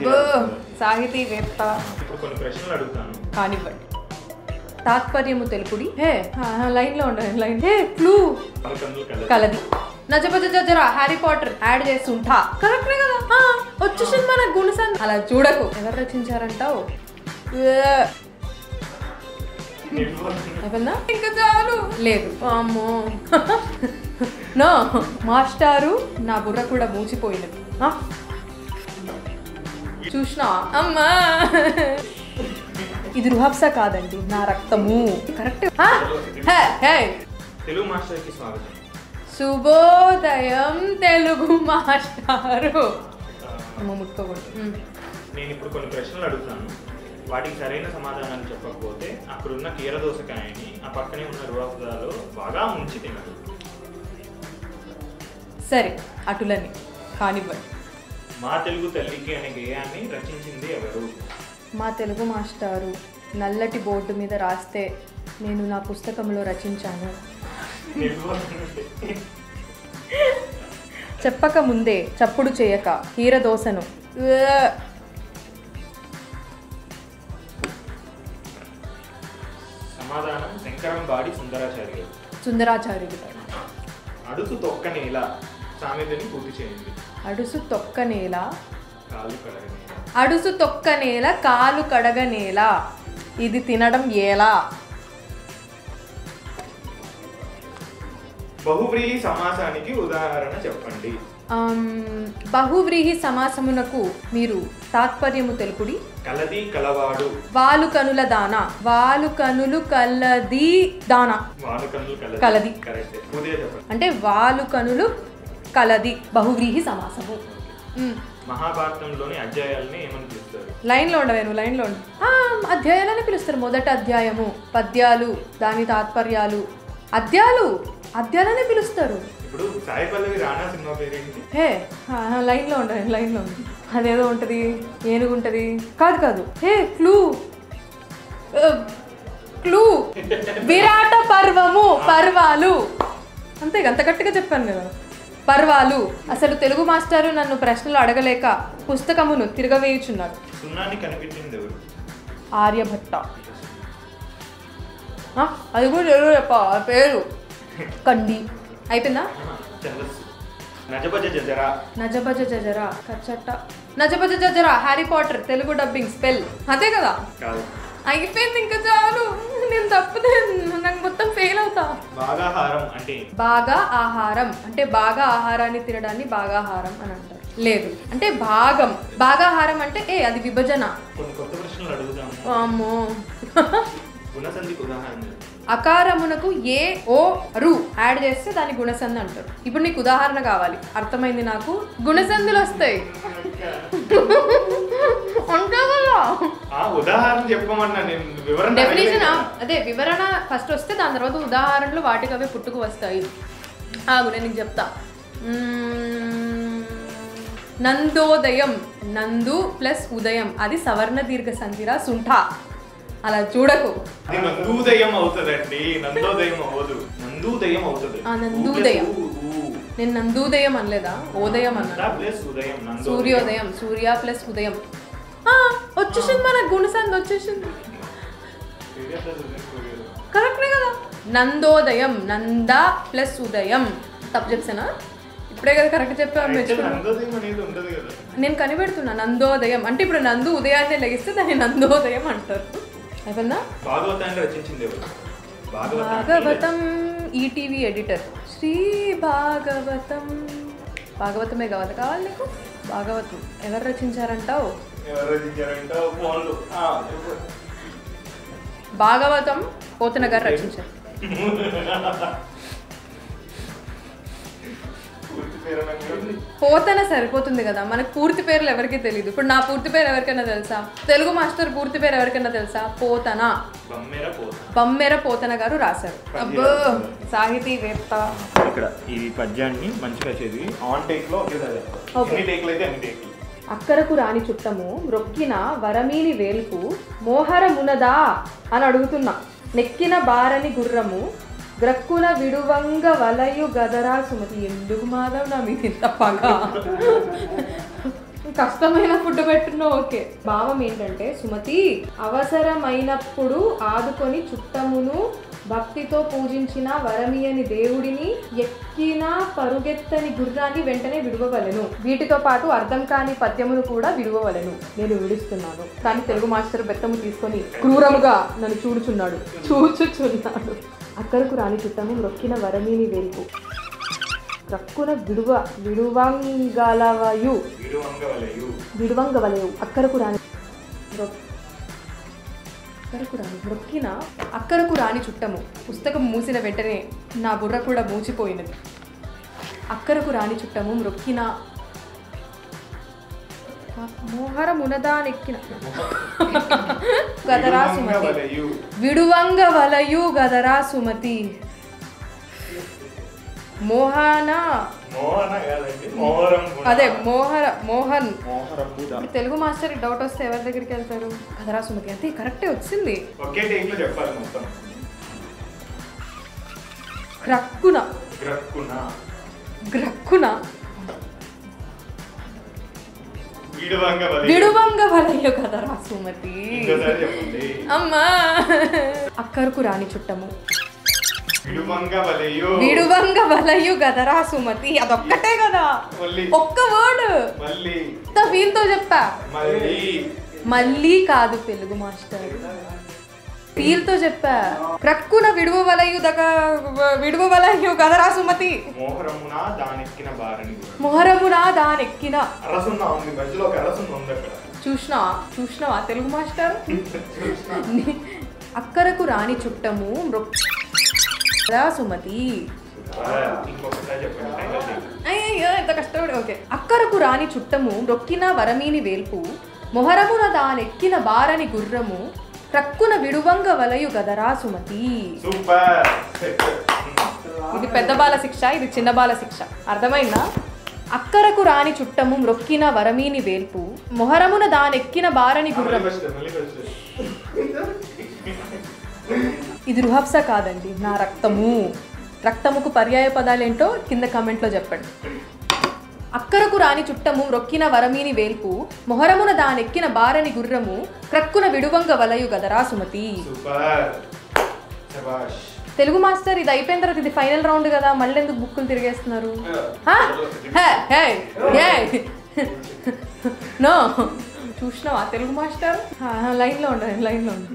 అబ్బో సాహితీవేత్త. ఇప్పుడు కొన్ని ప్రశ్నలు అడుగుతాను, కానివ్వండి. తాత్పర్యము తెలుపుడి. హే లైన్లో ఉండండి. లైన్. హే క్లూ కలది. నజబజ జజరా హ్యారీ పాటర్ యాడ్ చేస్తుంటా. కరెక్టే కదా, వచ్చేసింది మన గుణసన్. అలా చూడకు. ఎవరు రచించారంటావు? అయిపోయిందా? ఇంకా చాలు. లేదు అమ్మో. నో మాస్టారు, నా బుర్ర కూడా మూచిపోయినది. చూసినా అమ్మా, ఇది రుహబ్సా కాదండి, నా రక్తము. కరెక్ట్. తెలుగు మాస్టర్ కి స్వాగతం. శుభోదయం తెలుగు మాస్టారు. ముట్టుకోకూడదు. నేను ఇప్పుడు కొన్ని ప్రశ్నలు అడుగుతాను, వాటికి సరైన సమాధానాలు చెప్పకపోతే అక్కడున్న కీరదోసకాయని ఆ పక్కనే ఉన్న రుహబ్సాలో బాగా ముంచి తినదు. సరే అటులని కానివ్వండి. మా తెలుగు తల్లికి అనే గేయాన్ని రచించింది ఎవరు? మా తెలుగు మాస్టారు నల్లటి బోర్డు మీద రాస్తే నేను నా పుస్తకంలో రచించాను. చెప్పక ముందే చప్పుడు చేయక కీరదోసను. సమాధానం శంకరంబాడి సుందరాచార్యులు. సుందరాచార్యులు. అడుసు తొక్క నేల సామెతని పూర్తి చేయండి. అడుసు తొక్క నేల కాలు కడగ నేల. అడుసు తొక్క నేల కాలు కడగ నేల, ఇది తినడం ఎలా? బహువ్రీహి సమాసానికి ఉదాహరణ చెప్పండి. బహువ్రీహి సమాసమునకు మీరు తాత్పర్యము తెలుపుడి. కలది కలవాడు. వాలు కనుల దాన. వాలు కనులు కలది దాన. వాలు కనులు కలది. కరెక్ట్. అంటే వాలు కనులు కలది బహువ్రీహి సమాసము. మహాభారతంలోని అధ్యాయాలని ఏమని పిలుస్తారు? లైన్లో ఉండవేను. లైన్లో ఉండు. అధ్యాయాలని పిలుస్తారు. మొదటి అధ్యాయము, పద్యాలు, దాని తాత్పర్యాలు. అధ్యాయాలనే పిలుస్తారు. ఇప్పుడు సాయి పల్లవి రాణా సినిమా పేరేంటి? హే లైన్లో ఉండదు. లైన్లో ఉంది. అదేదో ఉంటుంది, ఏనుగు ఉంటుంది. కాదు. హే క్లూ విరాట పర్వము. పర్వాలు. అంతే, అంత గట్టిగా చెప్పాను కదా. పర్వాలు. అసలు తెలుగు మాస్టారు నన్ను ప్రశ్నలు అడగలేక పుస్తకమును తిరగవేయుచున్నాడు. సున్నాన్ని కనిపించింది ఎవరు? ఆర్యభట్ట. అది కూడా తెలుగు చెప్ప పేరు. కండి. అయిపోయిందా? నజబజ జజరా. నజబజ జజరా కచ్చట్ట. నజబజ జజరా Harry Potter Telugu dubbing spell. అదే కదా. అయిపోయింది, ఇంకా చాలు. నేను తప్పదే, నాకు మొత్తం ఫెయిల్ అవుతా. బాగాహారం అంటే? బాగా ఆహారం అంటే బాగా ఆహారాన్ని తినడాన్ని బాగాహారం అని అంటారు. లేదు అంటే భాగం. బాగాహారం అంటే అది విభజన. కొన్ని కొత్త ప్రశ్నలు అడుగుతాము. అమ్మో. గుణసంధికి ఉదాహరణ. అకారమునకు ఏ ఓ రు యాడ్ చేస్తే దాన్ని గుణసంధి అంటారు. ఇప్పుడు నీకు ఉదాహరణ కావాలి. అర్థమైంది నాకు. గుణసంధులు వస్తాయి. ఉదాహరణ చెప్పమన్నా నేను వివరణ. డెఫినేషన్ అదే వివరణ ఫస్ట్ వస్తే దాని తర్వాత ఉదాహరణలు వాటికి అవే పుట్టుకు వస్తాయి. నేను నీకు చెప్తా. నందోదయం. నందు ప్లస్ ఉదయం, అది సవర్ణ దీర్ఘ సంధిరా సుంఠ. అలా చూడకు. నందోదయం అవుతుందండి, నందోదయం అవ్వదు. నందోదయం అవుతుంది. నందోదయం. నేను నందోదయం అనలేదా, ఓదయం అన్నా. సూర్యోదయం. సూర్య ప్లస్ ఉదయం. వచ్చేసింది మన గుణసంధి. వచ్చేసింది. కరెక్టే కదా. నందోదయం. నంద ప్లస్ ఉదయం. తప్పు చెప్తానా? ఇప్పుడే కదా కరెక్ట్ చెప్పాను. నేను కనిపెడుతున్నా. నందోదయం అంటే ఇప్పుడు నందు ఉదయాన్నే లెగిస్తే దాన్ని నందోదయం అంటారు. అయిపోయిందా? భాగవతం. ETV editor Sri Bhagavatam. భాగవతమే కావాలి నీకు. భాగవతం ఎవరు రచించారంటావు? భాగవతం పోతన గారు రచించారు. పోతన సరిపోతుంది కదా, మనకు పూర్తి పేర్లు ఎవరికి తెలియదు. ఇప్పుడు నా పూర్తి పేరు ఎవరికైనా తెలుసా? తెలుగు మాస్టర్ పూర్తి పేరు ఎవరికైనా తెలుసా? పోతన. బమ్మెర పోతన గారు రాశారు. అబ్బో సాహితీవేత్త. ఇక్కడ ఈ పద్యాన్ని మంచిగా చదివి ఆన్ టేక్ లో అక్కరకు రాని చుట్టము రొక్కిన వరమీని వేల్కు మోహరమునదా అని అడుగుతున్నా. నెక్కిన బారని గుర్రము గ్రక్కున విడువంగ వలయు గదరా సుమతి. ఎందుకు మాధవ్ నా మీద ఇంత పగ? కష్టమైన ఫుడ్ పెట్టున్నా ఓకే. భావం ఏంటంటే సుమతి అవసరమైనప్పుడు ఆదుకొని చుట్టమును భక్తితో పూజించిన వరమియని దేవుడిని ఎక్కిన పరుగెత్తని గుర్రాన్ని వెంటనే విడువవలెను. వీటితో పాటు అర్థం కాని పద్యమును కూడా విడువవలెను. నేను విడుస్తున్నాను. కానీ తెలుగు మాస్టర్ బెత్తము తీసుకొని క్రూరముగా నన్ను చూచుచున్నాడు. అక్కరకు రాని చుట్టము రొక్కిన వరమిని వేల్పు రక్కున విడువంగవలయు అక్కరకు రాని రొక్కిన అక్కరకు రాని చుట్టము. పుస్తకం మూసిన వెంటనే నా బుర్ర కూడా మూచిపోయినది. అక్కరకు రాని చుట్టము రొక్కిన మోహరమునదానెక్కిన గదరా సుమతి విడువంగవలయు గదరా సుమతి అదే మోహన్. తెలుగు మాస్టర్ డౌట్ వస్తే ఎవరి దగ్గరికి వెళ్తారు? కదరా సుమతి అంతే కరెక్టే వచ్చింది. గ్రక్కున విడువంగవలయు కదరా సుమతి. అమ్మా అక్కరకు రాని చుట్టము విడువంగవలయు గదరా సుమతి. అదొక్కటే కదా, ఒక్క వర్డ్ వీళ్ళతో చెప్పా. మళ్ళీ కాదు తెలుగు మాస్టర్, వీళ్ళతో చెప్పా. క్రక్కున విడువవలయు గదరా సుమతి. మొహరమునా దానెక్కిన చూసినావా తెలుగు మాస్టర్? అక్కరకు రాని చుట్టము సుమతి. అయ్యో ఎంత కష్టపడి. ఓకే. అక్కరకు రాని చుట్టము రొక్కిన వరమీని వేల్పు మొహరమున దానెక్కిన బారని గుర్రము ప్రక్కున విడువంగ వలయు గదరా సుమతి. ఇది పెద్ద బాల శిక్ష, ఇది చిన్న బాల శిక్ష. అర్థమైందా? అక్కరకు రాని చుట్టము రొక్కిన వరమీని వేల్పు మొహరమున దానెక్కిన బారని గుర్రము. ఇది రుహబ్సా కాదండి, నా రక్తము. రక్తముకు పర్యాయ పదాలేంటో కింద కామెంట్లో చెప్పండి. అక్కరకు రాని చుట్టము రొక్కిన వరమీని వేల్పు మొహరమున దానెక్కిన బారని గుర్రము క్రక్కున విడువంగ వలయు గదరా సుమతి. తెలుగు మాస్టర్ ఇది అయిపోయిన తర్వాత ఇది ఫైనల్ రౌండ్ కదా, మళ్ళీ ఎందుకు బుక్కులు తిరిగేస్తున్నారు? నో చూసినావా తెలుగు మాస్టర్? లైన్లో ఉండండి.